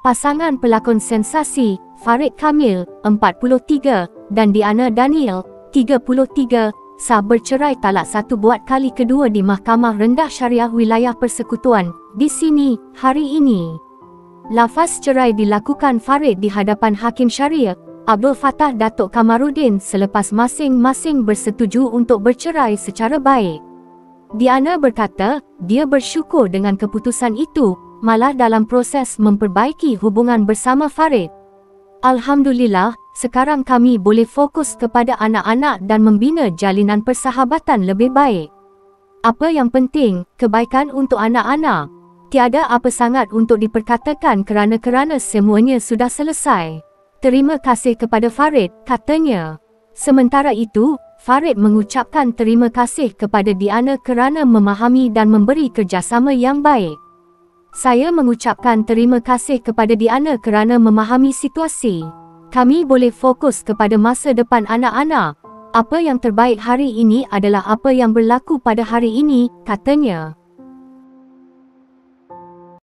Pasangan pelakon sensasi, Farid Kamil, 43, dan Diana Daniel, 33, sah bercerai talak satu buat kali kedua di Mahkamah Rendah Syariah Wilayah Persekutuan, di sini, hari ini. Lafaz cerai dilakukan Farid di hadapan Hakim Syariah, Abdul Fattah Datuk Kamarudin selepas masing-masing bersetuju untuk bercerai secara baik. Diana berkata, dia bersyukur dengan keputusan itu, malah dalam proses memperbaiki hubungan bersama Farid. Alhamdulillah, sekarang kami boleh fokus kepada anak-anak dan membina jalinan persahabatan lebih baik. Apa yang penting, kebaikan untuk anak-anak. Tiada apa sangat untuk diperkatakan kerana semuanya sudah selesai. Terima kasih kepada Farid, katanya. Sementara itu, Farid mengucapkan terima kasih kepada Diana kerana memahami dan memberi kerjasama yang baik. Saya mengucapkan terima kasih kepada Diana kerana memahami situasi. Kami boleh fokus kepada masa depan anak-anak. Apa yang terbaik hari ini adalah apa yang berlaku pada hari ini, katanya.